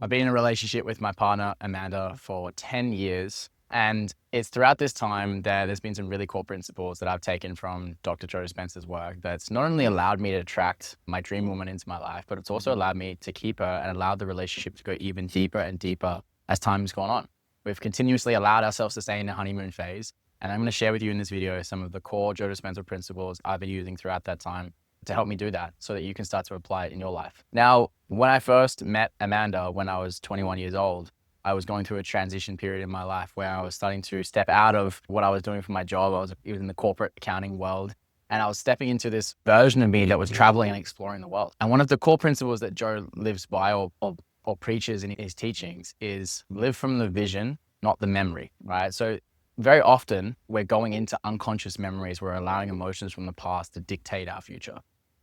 I've been in a relationship with my partner, Amanda, for 10 years. And it's throughout this time that there's been some really core principles that I've taken from Dr. Joe Dispenza's work that's not only allowed me to attract my dream woman into my life, but it's also allowed me to keep her and allowed the relationship to go even deeper and deeper as time's gone on. We've continuously allowed ourselves to stay in the honeymoon phase. And I'm going to share with you in this video some of the core Joe Dispenza principles I've been using throughout that time to help me do that so that you can start to apply it in your life. Now, when I first met Amanda when I was 21 years old, I was going through a transition period in my life where I was starting to step out of what I was doing for my job. I was in the corporate accounting world, and I was stepping into this version of me that was traveling and exploring the world. And one of the core principles that Joe lives by or preaches in his teachings is live from the vision, not the memory, right? So very often we're going into unconscious memories. We're allowing emotions from the past to dictate our future.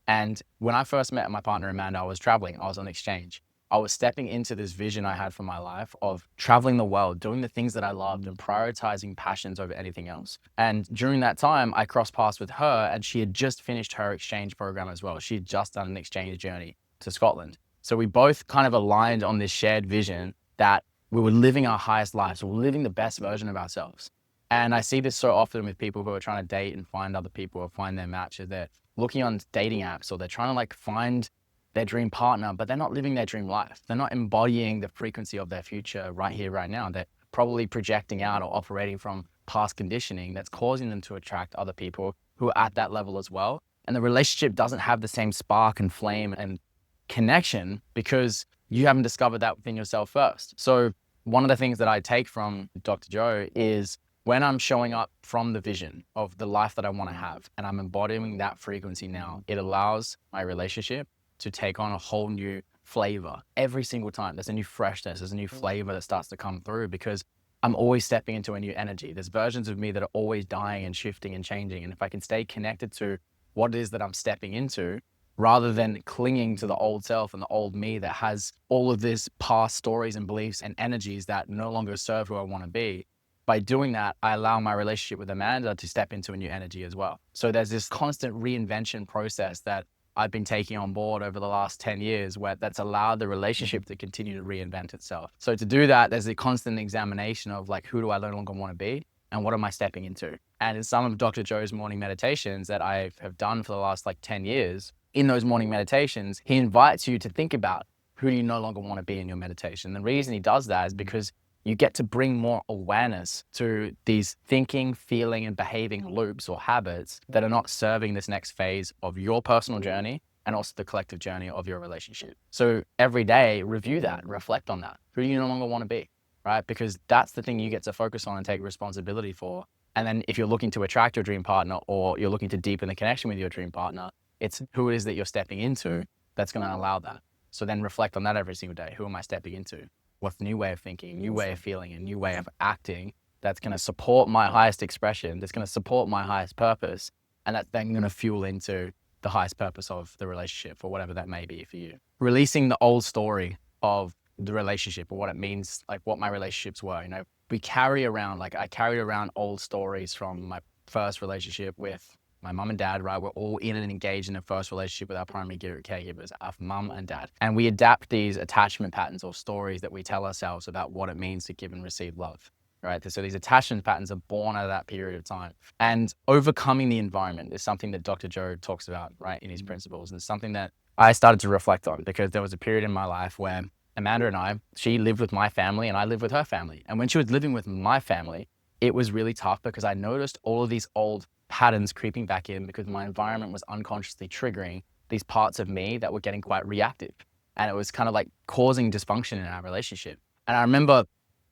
And when I first met my partner, Amanda, I was traveling, I was on exchange. I was stepping into this vision I had for my life of traveling the world, doing the things that I loved and prioritizing passions over anything else. And during that time, I crossed paths with her and she had just finished her exchange program as well. She had just done an exchange journey to Scotland. So we both kind of aligned on this shared vision that we were living our highest lives, we were living the best version of ourselves. And I see this so often with people who are trying to date and find other people or find their matches. They're looking on dating apps or they're trying to like find their dream partner, but they're not living their dream life. They're not embodying the frequency of their future right here, right now. They're probably projecting out or operating from past conditioning that's causing them to attract other people who are at that level as well. And the relationship doesn't have the same spark and flame and connection because you haven't discovered that within yourself first. So one of the things that I take from Dr. Joe is when I'm showing up from the vision of the life that I want to have and I'm embodying that frequency now, it allows my relationship to take on a whole new flavor every single time. There's a new freshness, there's a new flavor that starts to come through because I'm always stepping into a new energy. There's versions of me that are always dying and shifting and changing. And if I can stay connected to what it is that I'm stepping into, rather than clinging to the old self and the old me that has all of this past stories and beliefs and energies that no longer serve who I want to be, by doing that, I allow my relationship with Amanda to step into a new energy as well. So there's this constant reinvention process that I've been taking on board over the last 10 years where that's allowed the relationship to continue to reinvent itself. So to do that, there's a constant examination of like, who do I no longer want to be and what am I stepping into? And in some of Dr. Joe's morning meditations that I have done for the last like 10 years, in those morning meditations, he invites you to think about who do you no longer want to be in your meditation. The reason he does that is because you get to bring more awareness to these thinking, feeling, and behaving loops or habits that are not serving this next phase of your personal journey and also the collective journey of your relationship. So every day, review that, reflect on that. Who do you no longer want to be, right? Because that's the thing you get to focus on and take responsibility for. And then if you're looking to attract your dream partner or you're looking to deepen the connection with your dream partner, it's who it is that you're stepping into that's going to allow that. So then reflect on that every single day. Who am I stepping into? What's the new way of thinking, new way of feeling, a new way of acting that's going to support my highest expression, that's going to support my highest purpose, and that's then going to fuel into the highest purpose of the relationship or whatever that may be for you. Releasing the old story of the relationship or what it means, like what my relationships were. You know, we carry around, like I carried around old stories from my first relationship with my mum and dad, right? We're all in and engaged in a first relationship with our primary caregivers, our mum and dad. And we adapt these attachment patterns or stories that we tell ourselves about what it means to give and receive love, right? So these attachment patterns are born out of that period of time. And overcoming the environment is something that Dr. Joe talks about, right, in his principles. And it's something that I started to reflect on because there was a period in my life where Amanda and I, she lived with my family and I lived with her family. And when she was living with my family, it was really tough because I noticed all of these old patterns creeping back in because my environment was unconsciously triggering these parts of me that were getting quite reactive. And it was kind of like causing dysfunction in our relationship. And I remember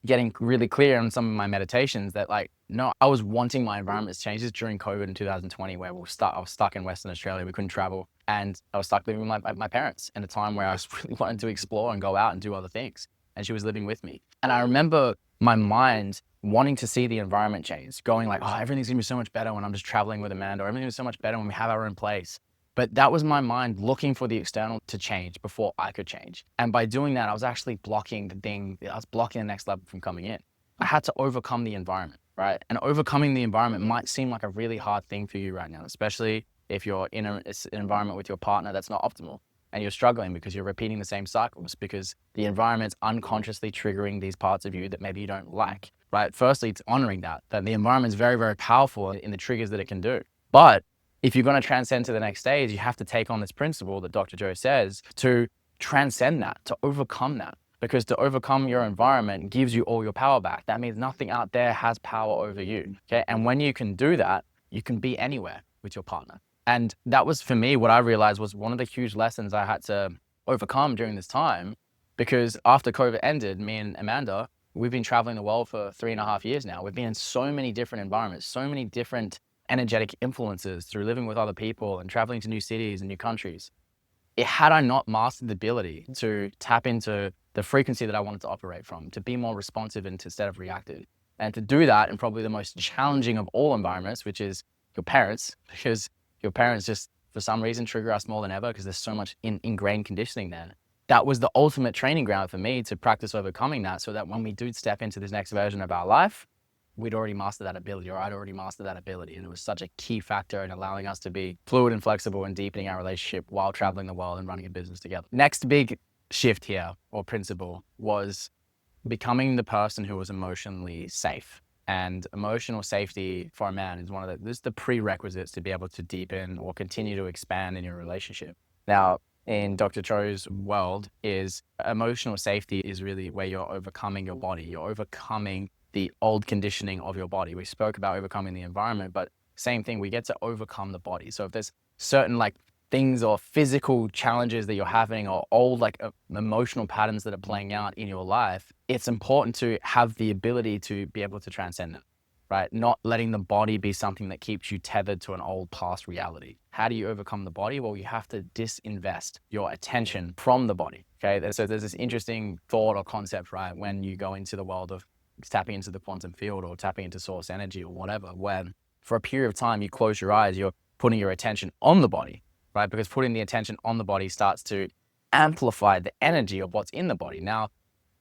getting really clear on some of my meditations that like, no, I was wanting my environment to change. This during COVID in 2020 where I was stuck in Western Australia. We couldn't travel. And I was stuck living with my parents in a time where I was really wanting to explore and go out and do other things. And she was living with me. And I remember my mind wanting to see the environment change, going like, oh, everything's gonna be so much better when I'm just traveling with Amanda, or everything's so much better when we have our own place. But that was my mind looking for the external to change before I could change. And by doing that, I was actually blocking I was blocking the next level from coming in. I had to overcome the environment, right? And overcoming the environment might seem like a really hard thing for you right now, especially if you're in an environment with your partner that's not optimal. and you're struggling because you're repeating the same cycles, because the environment's unconsciously triggering these parts of you that maybe you don't like, right? Firstly, it's honoring that the environment is very, very powerful in the triggers that it can do. But if you're going to transcend to the next stage, you have to take on this principle that Dr. Joe says to transcend that, to overcome that. Because to overcome your environment gives you all your power back. That means nothing out there has power over you, okay? And when you can do that, you can be anywhere with your partner. And that was, for me, what I realized was one of the huge lessons I had to overcome during this time. Because after COVID ended, me and Amanda, we've been traveling the world for 3.5 years now. We've been in so many different environments, so many different energetic influences through living with other people and traveling to new cities and new countries. Had I not mastered the ability to tap into the frequency that I wanted to operate from, to be more responsive instead of reactive, and to do that in probably the most challenging of all environments, which is your parents, because your parents just, for some reason, trigger us more than ever because there's so much ingrained conditioning there. That was the ultimate training ground for me to practice overcoming that, so that when we do step into this next version of our life, we'd already mastered that ability, or I'd already mastered that ability. And it was such a key factor in allowing us to be fluid and flexible and deepening our relationship while traveling the world and running a business together. Next big shift here, or principle, was becoming the person who was emotionally safe. And emotional safety for a man is this is the prerequisites to be able to deepen or continue to expand in your relationship. Now, in Dr. Cho's world, is emotional safety is really where you're overcoming your body. You're overcoming the old conditioning of your body. We spoke about overcoming the environment, but same thing, we get to overcome the body. So if there's certain things or physical challenges that you're having, or old emotional patterns that are playing out in your life, it's important to have the ability to be able to transcend them, right? Not letting the body be something that keeps you tethered to an old past reality. How do you overcome the body? Well, you have to disinvest your attention from the body, okay? So there's this interesting thought or concept, right? When you go into the world of tapping into the quantum field or tapping into source energy or whatever, when for a period of time you close your eyes, you're putting your attention on the body, right? Because putting the attention on the body starts to amplify the energy of what's in the body. Now,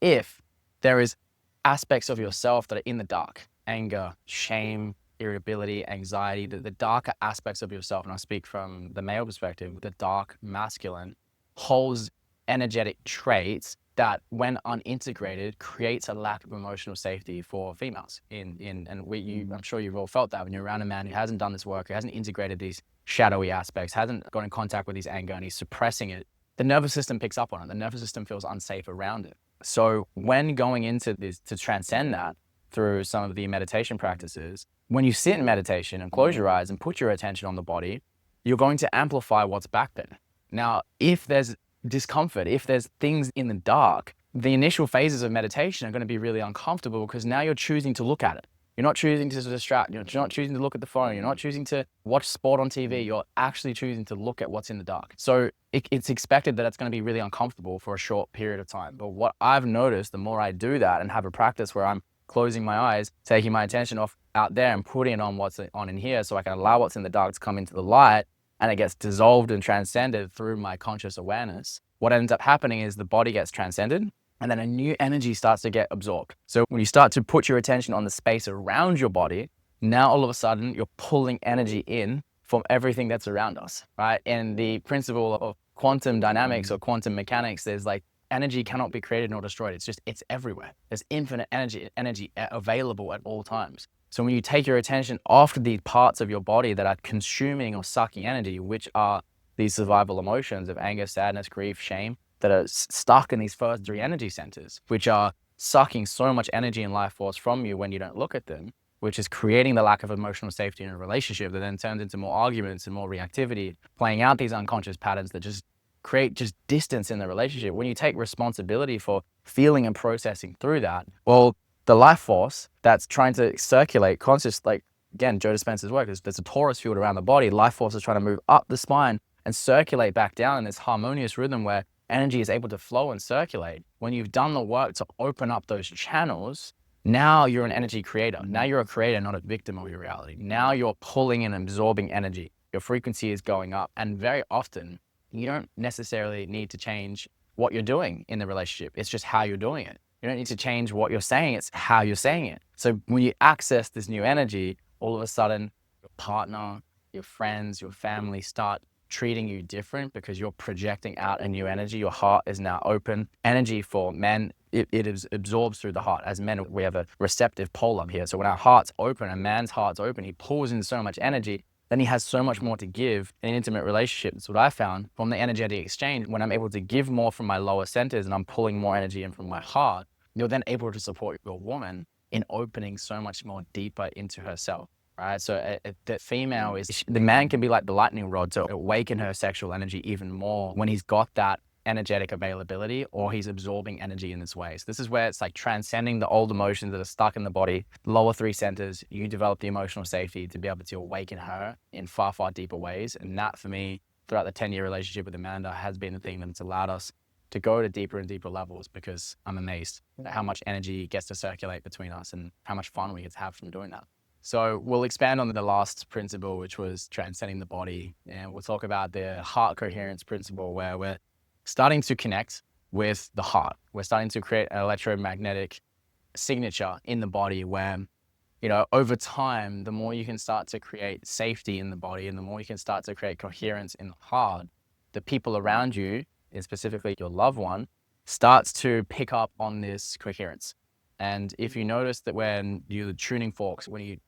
if there is aspects of yourself that are in the dark, anger, shame, irritability, anxiety, the darker aspects of yourself, and I speak from the male perspective, the dark masculine holds energetic traits that, when unintegrated, creates a lack of emotional safety for females. I'm sure you've all felt that when you're around a man who hasn't done this work, who hasn't integrated these shadowy aspects, hasn't got in contact with his anger, and he's suppressing it. The nervous system picks up on it. The nervous system feels unsafe around it. So when going into this to transcend that through some of the meditation practices, when you sit in meditation and close your eyes and put your attention on the body, you're going to amplify what's back there. Now, if there's discomfort, if there's things in the dark, the initial phases of meditation are going to be really uncomfortable, because now you're choosing to look at it. You're not choosing to distract. You're not choosing to look at the phone. You're not choosing to watch sport on TV. You're actually choosing to look at what's in the dark. So it's expected that it's going to be really uncomfortable for a short period of time. But what I've noticed, the more I do that and have a practice where I'm closing my eyes, taking my attention off out there and putting it on what's on in here, so I can allow what's in the dark to come into the light, and it gets dissolved and transcended through my conscious awareness, what ends up happening is the body gets transcended, and then a new energy starts to get absorbed. So when you start to put your attention on the space around your body, now all of a sudden you're pulling energy in from everything that's around us, right? And the principle of quantum dynamics or quantum mechanics, there's energy cannot be created nor destroyed. It's everywhere. There's infinite energy available at all times. So when you take your attention off these parts of your body that are consuming or sucking energy, which are these survival emotions of anger, sadness, grief, shame, that are stuck in these first three energy centers, which are sucking so much energy and life force from you when you don't look at them, which is creating the lack of emotional safety in a relationship that then turns into more arguments and more reactivity, playing out these unconscious patterns that just create distance in the relationship. When you take responsibility for feeling and processing through that, well, the life force that's trying to circulate conscious, again, Joe Dispenza's work, there's a torus field around the body. Life force is trying to move up the spine and circulate back down in this harmonious rhythm where energy is able to flow and circulate. When you've done the work to open up those channels, now you're an energy creator. Now you're a creator, not a victim of your reality. Now you're pulling and absorbing energy. Your frequency is going up. And very often, you don't necessarily need to change what you're doing in the relationship. It's just how you're doing it. You don't need to change what you're saying. It's how you're saying it. So when you access this new energy, all of a sudden, your partner, your friends, your family start treating you different because you're projecting out a new energy. Your heart is now open. Energy for men, it is absorbs through the heart. As men, we have a receptive pole up here. So when our heart's open, a man's heart's open, he pulls in so much energy, then he has so much more to give in an intimate relationship. That's what I found from the energetic exchange. When I'm able to give more from my lower centers and I'm pulling more energy in from my heart, you're then able to support your woman in opening so much more deeper into herself. Right. So the female is, the man can be like the lightning rod to awaken her sexual energy even more when he's got that energetic availability or he's absorbing energy in this way. So this is where it's like transcending the old emotions that are stuck in the body, lower three centers. You develop the emotional safety to be able to awaken her in far, far deeper ways. And that for me, throughout the 10-year relationship with Amanda, has been the thing that's allowed us to go to deeper and deeper levels, because I'm amazed at how much energy gets to circulate between us and how much fun we get to have from doing that. So we'll expand on the last principle, which was transcending the body. And we'll talk about the heart coherence principle, where we're starting to connect with the heart. We're starting to create an electromagnetic signature in the body where, you know, over time, the more you can start to create safety in the body and the more you can start to create coherence in the heart, the people around you, and specifically your loved one, starts to pick up on this coherence. And if you notice that when you tuning forks, when you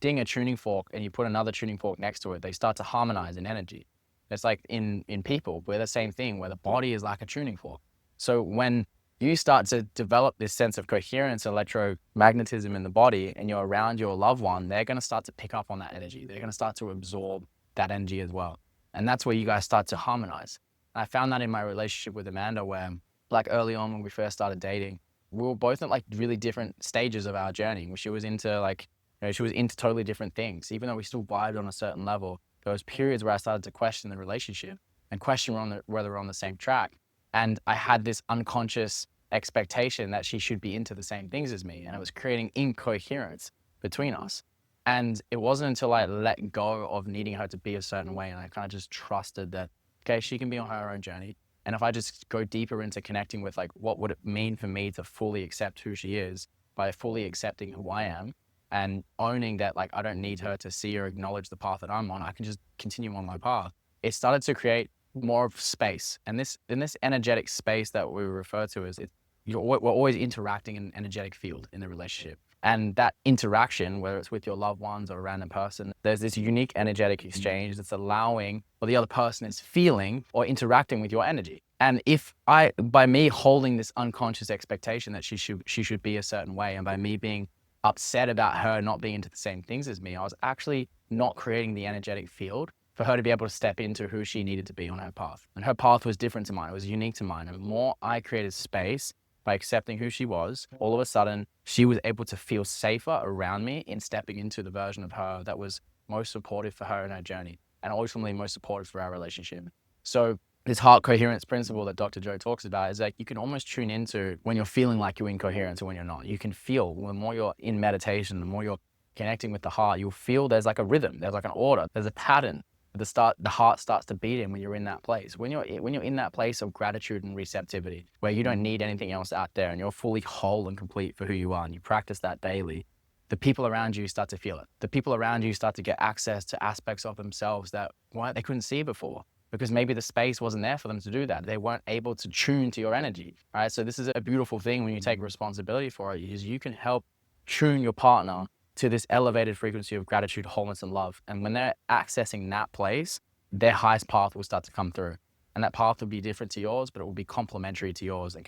ding a tuning fork and you put another tuning fork next to it, they start to harmonize in energy. It's like in people, we're the same thing, where the body is like a tuning fork. So when you start to develop this sense of coherence, electromagnetism in the body, and you're around your loved one, they're going to start to pick up on that energy. They're going to start to absorb that energy as well. And that's where you guys start to harmonize. And I found that in my relationship with Amanda, where like early on when we first started dating, we were both at like really different stages of our journey. She was into like, you know, she was into totally different things. Even though we still vibed on a certain level, there was periods where I started to question the relationship and question whether we're on the same track. And I had this unconscious expectation that she should be into the same things as me. And it was creating incoherence between us. And it wasn't until I let go of needing her to be a certain way and I kind of just trusted that, okay, she can be on her own journey. And if I just go deeper into connecting with like, what would it mean for me to fully accept who she is by fully accepting who I am, and owning that like I don't need her to see or acknowledge the path that I'm on, I can just continue on my path. It started to create more of space. And in this energetic space that we refer to as we're always interacting in an energetic field in the relationship. And that interaction, whether it's with your loved ones or a random person, there's this unique energetic exchange that's allowing, or the other person is feeling or interacting with your energy. And by me holding this unconscious expectation that she should be a certain way, and by me being upset about her not being into the same things as me, I was actually not creating the energetic field for her to be able to step into who she needed to be on her path. And her path was different to mine. It was unique to mine. And the more I created space by accepting who she was, all of a sudden, she was able to feel safer around me in stepping into the version of her that was most supportive for her in her journey, and ultimately most supportive for our relationship. So this heart coherence principle that Dr. Joe talks about is like, you can almost tune into when you're feeling like you're incoherent or when you're not. You can feel, the more you're in meditation, the more you're connecting with the heart, you'll feel there's like a rhythm, there's like an order, there's a pattern. The heart starts to beat in when you're in that place. When you're in that place of gratitude and receptivity, where you don't need anything else out there and you're fully whole and complete for who you are, and you practice that daily, the people around you start to feel it. The people around you start to get access to aspects of themselves that they couldn't see before, because maybe the space wasn't there for them to do that. They weren't able to tune to your energy, right? So this is a beautiful thing when you take responsibility for it, is you can help tune your partner to this elevated frequency of gratitude, wholeness, and love. And when they're accessing that place, their highest path will start to come through. And that path will be different to yours, but it will be complementary to yours, and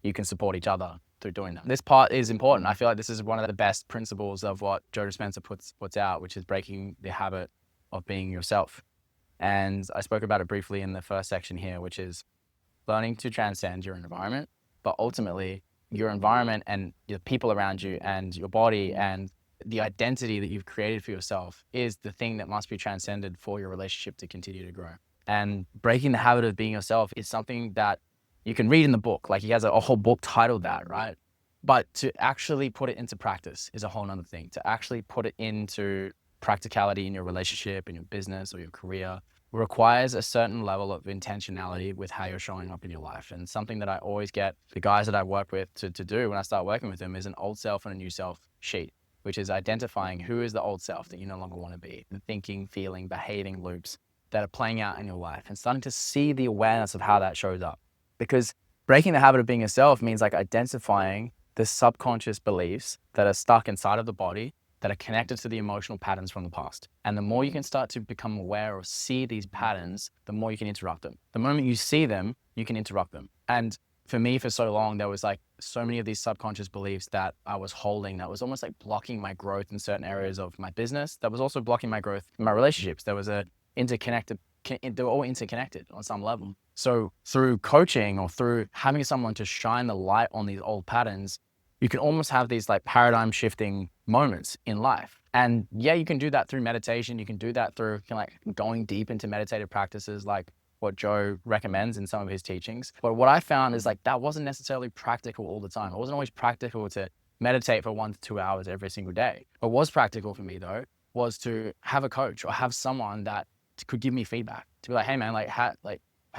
you can support each other through doing that. This part is important. I feel like this is one of the best principles of what Joe Dispenza puts out, which is breaking the habit of being yourself. And I spoke about it briefly in the first section here, which is learning to transcend your environment, but ultimately your environment and the people around you and your body and the identity that you've created for yourself is the thing that must be transcended for your relationship to continue to grow. And breaking the habit of being yourself is something that you can read in the book. Like, he has a whole book titled that, right? But to actually put it into practice is a whole nother thing. To actually put it into practicality in your relationship, in your business or your career, requires a certain level of intentionality with how you're showing up in your life. And something that I always get the guys that I work with to do when I start working with them is an old self and a new self sheet, which is identifying who is the old self that you no longer want to be, the thinking, feeling, behaving loops that are playing out in your life and starting to see the awareness of how that shows up. Because breaking the habit of being yourself means like identifying the subconscious beliefs that are stuck inside of the body that are connected to the emotional patterns from the past. And the more you can start to become aware or see these patterns, the more you can interrupt them. The moment you see them, you can interrupt them. And for me, for so long, there was like so many of these subconscious beliefs that I was holding that was almost like blocking my growth in certain areas of my business. That was also blocking my growth in my relationships. There was they were all interconnected on some level. So through coaching or through having someone to shine the light on these old patterns, you can almost have these like paradigm shifting moments in life. And yeah, you can do that through meditation. You can do that through like going deep into meditative practices like what Joe recommends in some of his teachings. But what I found is like that wasn't necessarily practical all the time. It wasn't always practical to meditate for 1 to 2 hours every single day. What was practical for me though was to have a coach or have someone that could give me feedback, to be like, hey man, how do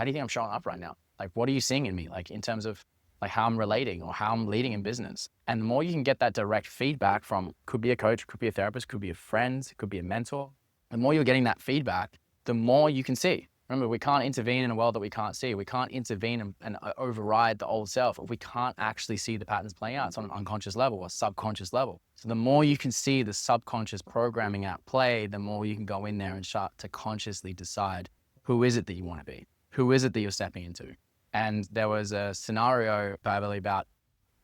you think I'm showing up right now? Like, what are you seeing in me? Like in terms of like how I'm relating or how I'm leading in business. And the more you can get that direct feedback from, could be a coach, could be a therapist, could be a friend, could be a mentor. The more you're getting that feedback, the more you can see. Remember, we can't intervene in a world that we can't see. We can't intervene and override the old self if we can't actually see the patterns playing out. It's on an unconscious level or subconscious level. So the more you can see the subconscious programming at play, the more you can go in there and start to consciously decide, who is it that you want to be? Who is it that you're stepping into? And there was a scenario probably about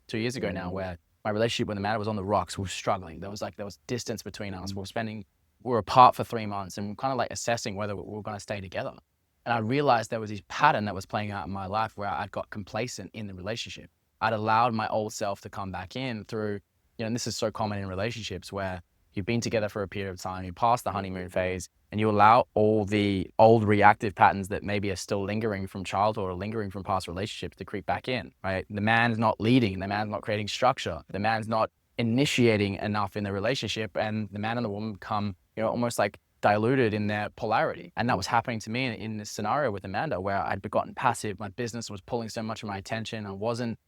2 years ago now where my relationship with Amanda was on the rocks. We were struggling. There was distance between us. We were apart for 3 months and kind of like assessing whether we were going to stay together. And I realized there was this pattern that was playing out in my life where I'd got complacent in the relationship. I'd allowed my old self to come back in through, and this is so common in relationships where you've been together for a period of time, you pass the honeymoon phase, and you allow all the old reactive patterns that maybe are still lingering from childhood or lingering from past relationships to creep back in, right? The man's not leading, the man's not creating structure, the man's not initiating enough in the relationship, and the man and the woman become, almost like diluted in their polarity. And that was happening to me in this scenario with Amanda, where I'd gotten passive. My business was pulling so much of my attention. I wasn't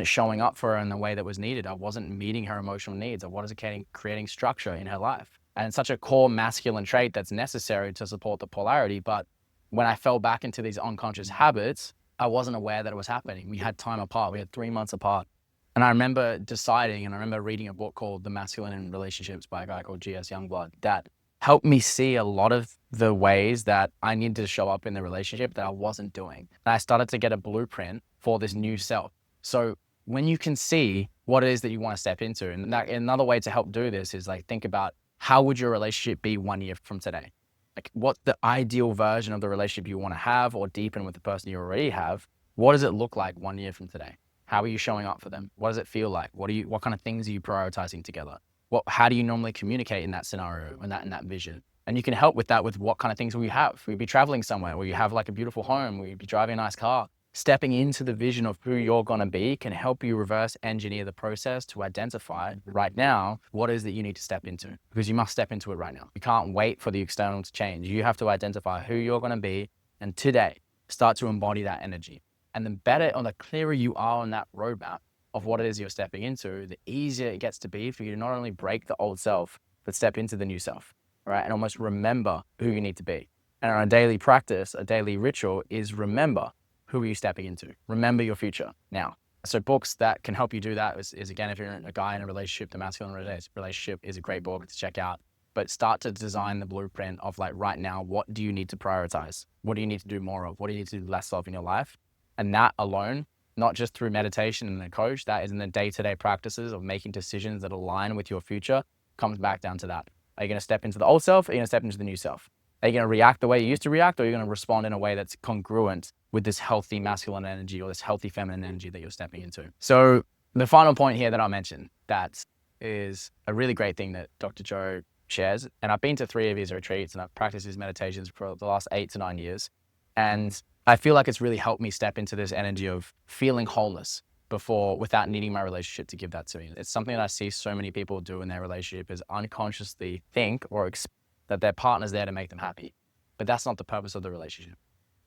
showing up for her in the way that was needed. I wasn't meeting her emotional needs. I wasn't creating structure in her life. And it's such a core masculine trait that's necessary to support the polarity. But when I fell back into these unconscious habits, I wasn't aware that it was happening. We had time apart. We had 3 months apart. And I remember deciding, and I remember reading a book called The Masculine in Relationships by a guy called G.S. Youngblood that helped me see a lot of the ways that I needed to show up in the relationship that I wasn't doing. And I started to get a blueprint for this new self. So when you can see what it is that you want to step into, and another way to help do this is like, think about how would your relationship be 1 year from today? Like what's the ideal version of the relationship you want to have or deepen with the person you already have? What does it look like 1 year from today? How are you showing up for them? What does it feel like? What kind of things are you prioritizing together? How do you normally communicate in that scenario and in that vision? And you can help with that with what kind of things will you have. Will you be traveling somewhere? Will you have like a beautiful home? Will you be driving a nice car? Stepping into the vision of who you're going to be can help you reverse engineer the process to identify right now what it is that you need to step into, because you must step into it right now. You can't wait for the external to change. You have to identify who you're going to be, and today start to embody that energy. And the better or the clearer you are on that roadmap of what it is you're stepping into, the easier it gets to be for you to not only break the old self, but step into the new self, right? And almost remember who you need to be. And our daily practice, a daily ritual is remember who are you stepping into? Remember your future now. So books that can help you do that is again, if you're a guy in a relationship, The Masculine Relationship is a great book to check out. But start to design the blueprint of like right now, what do you need to prioritize? What do you need to do more of? What do you need to do less of in your life? And that alone, not just through meditation and a coach, that is in the day-to-day practices of making decisions that align with your future, comes back down to that. Are you going to step into the old self? Or are you going to step into the new self? Are you going to react the way you used to react, or are you going to respond in a way that's congruent with this healthy masculine energy or this healthy feminine energy that you're stepping into? So the final point here that I'll mention that is a really great thing that Dr. Joe shares, and I've been to 3 of his retreats and I've practiced his meditations for the last 8 to 9 years. And I feel like it's really helped me step into this energy of feeling wholeness without needing my relationship to give that to me. It's something that I see so many people do in their relationship, is unconsciously think or expect that their partner's there to make them happy. But that's not the purpose of the relationship.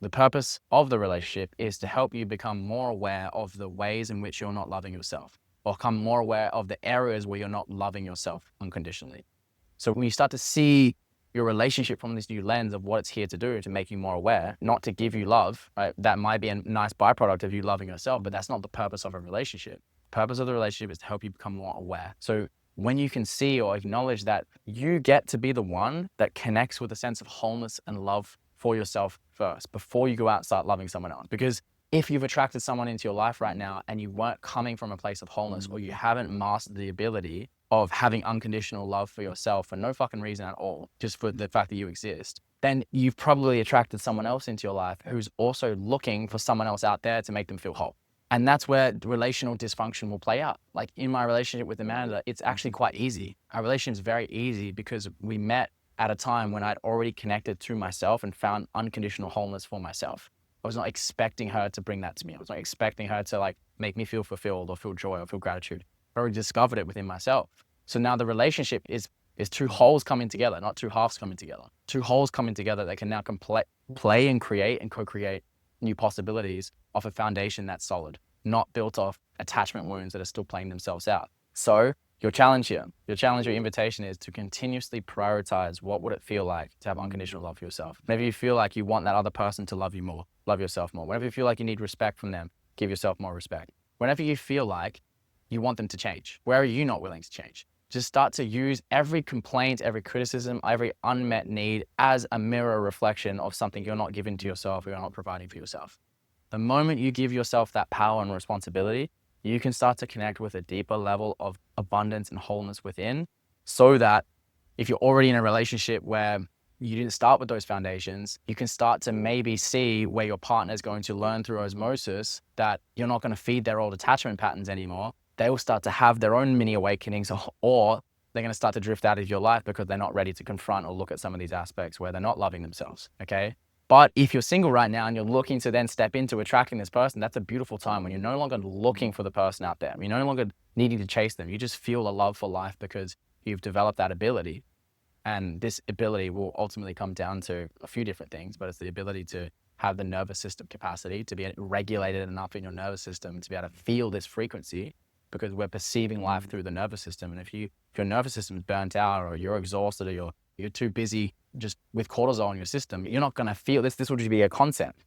The purpose of the relationship is to help you become more aware of the ways in which you're not loving yourself, or become more aware of the areas where you're not loving yourself unconditionally. So when you start to see your relationship from this new lens of what it's here to do, to make you more aware, not to give you love, right? That might be a nice byproduct of you loving yourself, but that's not the purpose of a relationship. The purpose of the relationship is to help you become more aware. So when you can see or acknowledge that you get to be the one that connects with a sense of wholeness and love for yourself first, before you go out and start loving someone else. Because if you've attracted someone into your life right now and you weren't coming from a place of wholeness, or you haven't mastered the ability of having unconditional love for yourself for no fucking reason at all, just for the fact that you exist, then you've probably attracted someone else into your life who's also looking for someone else out there to make them feel whole. And that's where relational dysfunction will play out. Like in my relationship with Amanda, it's actually quite easy. Our relationship is very easy because we met at a time when I'd already connected to myself and found unconditional wholeness for myself. I was not expecting her to bring that to me. I was not expecting her to like make me feel fulfilled or feel joy or feel gratitude. I already discovered it within myself. So now the relationship is two wholes coming together, not two halves coming together. Two wholes coming together that can now play and create and co-create new possibilities off a foundation that's solid, not built off attachment wounds that are still playing themselves out. So your challenge here, your invitation is to continuously prioritize what would it feel like to have unconditional love for yourself. Whenever you feel like you want that other person to love you more, love yourself more. Whenever you feel like you need respect from them, give yourself more respect. Whenever you feel like you want them to change, where are you not willing to change? Just start to use every complaint, every criticism, every unmet need as a mirror reflection of something you're not giving to yourself, or you're not providing for yourself. The moment you give yourself that power and responsibility, you can start to connect with a deeper level of abundance and wholeness within, so that if you're already in a relationship where you didn't start with those foundations, you can start to maybe see where your partner is going to learn through osmosis that you're not going to feed their old attachment patterns anymore. They will start to have their own mini awakenings, or they're going to start to drift out of your life because they're not ready to confront or look at some of these aspects where they're not loving themselves, okay? But if you're single right now and you're looking to then step into attracting this person, that's a beautiful time when you're no longer looking for the person out there. You're no longer needing to chase them. You just feel a love for life because you've developed that ability. And this ability will ultimately come down to a few different things, but it's the ability to have the nervous system capacity to be regulated enough in your nervous system to be able to feel this frequency, because we're perceiving life through the nervous system. And if your nervous system is burnt out, or you're exhausted, or you're too busy just with cortisol in your system, you're not going to feel this. This will just be a concept,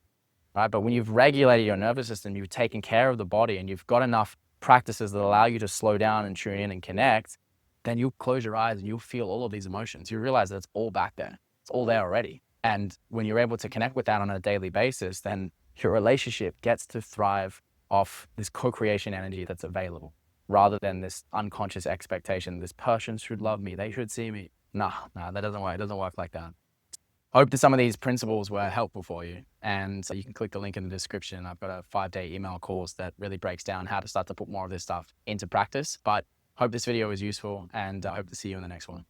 right? But when you've regulated your nervous system, you've taken care of the body, and you've got enough practices that allow you to slow down and tune in and connect, then you'll close your eyes and you'll feel all of these emotions. You realize that it's all back there. It's all there already. And when you're able to connect with that on a daily basis, then your relationship gets to thrive off this co-creation energy that's available, rather than this unconscious expectation, this person should love me, they should see me. Nah, that doesn't work. It doesn't work like that. Hope that some of these principles were helpful for you. And so you can click the link in the description. I've got a 5-day email course that really breaks down how to start to put more of this stuff into practice. But hope this video was useful, and I hope to see you in the next one.